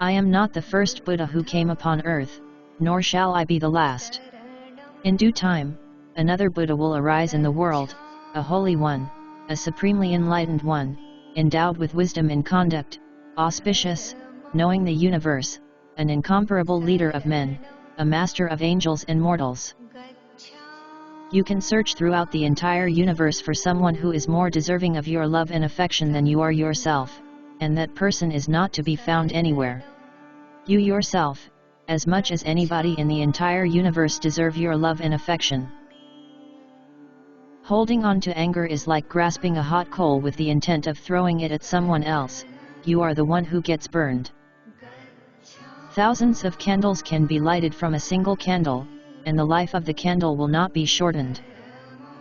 I am not the first Buddha who came upon earth, nor shall I be the last. In due time, another Buddha will arise in the world, a holy one, a supremely enlightened one, endowed with wisdom in conduct, auspicious, knowing the universe, an incomparable leader of men, a master of angels and mortals. You can search throughout the entire universe for someone who is more deserving of your love and affection than you are yourself, and that person is not to be found anywhere. You yourself, as much as anybody in the entire universe, deserve your love and affection. Holding on to anger is like grasping a hot coal with the intent of throwing it at someone else. You are the one who gets burned. Thousands of candles can be lighted from a single candle, and the life of the candle will not be shortened.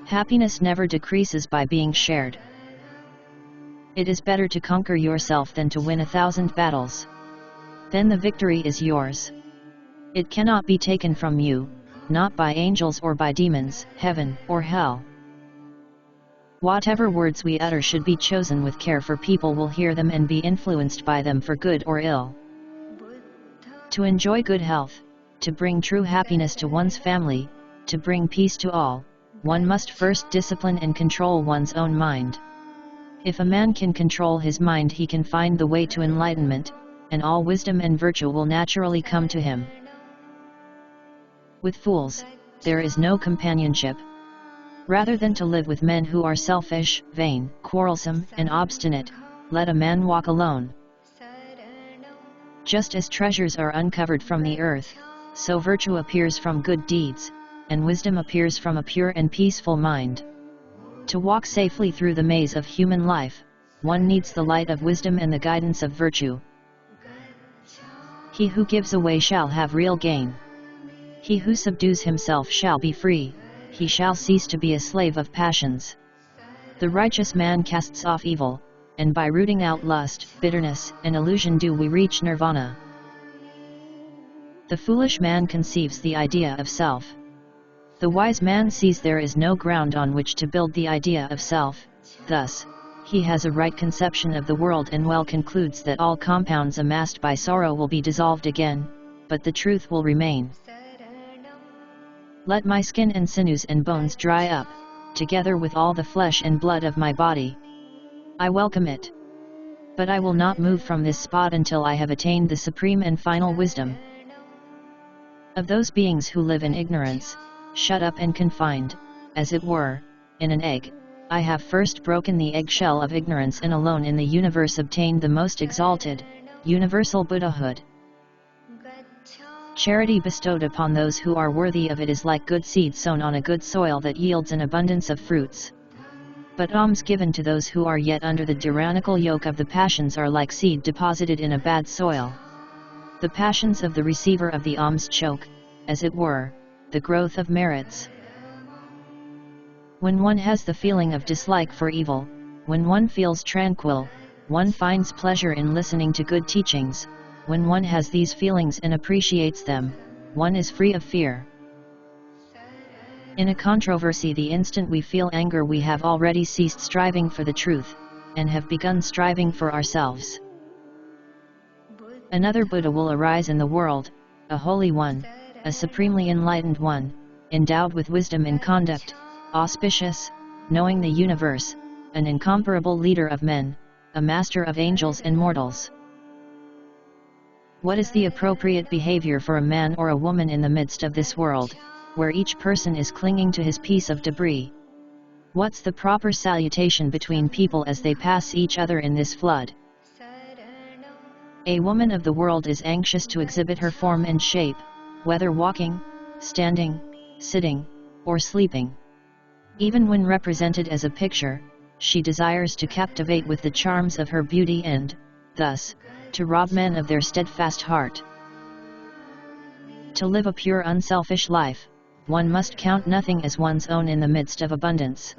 Happiness never decreases by being shared. It is better to conquer yourself than to win 1,000 battles. Then the victory is yours. It cannot be taken from you, not by angels or by demons, heaven or hell. Whatever words we utter should be chosen with care, for people will hear them and be influenced by them for good or ill. To enjoy good health, to bring true happiness to one's family, to bring peace to all, one must first discipline and control one's own mind. If a man can control his mind, he can find the way to enlightenment, and all wisdom and virtue will naturally come to him. With fools, there is no companionship. Rather than to live with men who are selfish, vain, quarrelsome, and obstinate, let a man walk alone. Just as treasures are uncovered from the earth, so virtue appears from good deeds, and wisdom appears from a pure and peaceful mind. To walk safely through the maze of human life, one needs the light of wisdom and the guidance of virtue. He who gives away shall have real gain. He who subdues himself shall be free, he shall cease to be a slave of passions. The righteous man casts off evil, and by rooting out lust, bitterness, and illusion do we reach Nirvana. The foolish man conceives the idea of self. The wise man sees there is no ground on which to build the idea of self, thus, he has a right conception of the world and well concludes that all compounds amassed by sorrow will be dissolved again, but the truth will remain. Let my skin and sinews and bones dry up, together with all the flesh and blood of my body. I welcome it. But I will not move from this spot until I have attained the supreme and final wisdom. Of those beings who live in ignorance, shut up and confined, as it were, in an egg, I have first broken the eggshell of ignorance and alone in the universe obtained the most exalted, universal Buddhahood. Charity bestowed upon those who are worthy of it is like good seed sown on a good soil that yields an abundance of fruits. But alms given to those who are yet under the tyrannical yoke of the passions are like seed deposited in a bad soil. The passions of the receiver of the alms choke, as it were, the growth of merits. When one has the feeling of dislike for evil, when one feels tranquil, one finds pleasure in listening to good teachings. When one has these feelings and appreciates them, one is free of fear. In a controversy, the instant we feel anger, we have already ceased striving for the truth, and have begun striving for ourselves. Another Buddha will arise in the world, a holy one, a supremely enlightened one, endowed with wisdom in conduct, auspicious, knowing the universe, an incomparable leader of men, a master of angels and mortals. What is the appropriate behavior for a man or a woman in the midst of this world, where each person is clinging to his piece of debris? What's the proper salutation between people as they pass each other in this flood? A woman of the world is anxious to exhibit her form and shape, whether walking, standing, sitting, or sleeping. Even when represented as a picture, she desires to captivate with the charms of her beauty and, thus, to rob men of their steadfast heart. To live a pure, unselfish life, one must count nothing as one's own in the midst of abundance.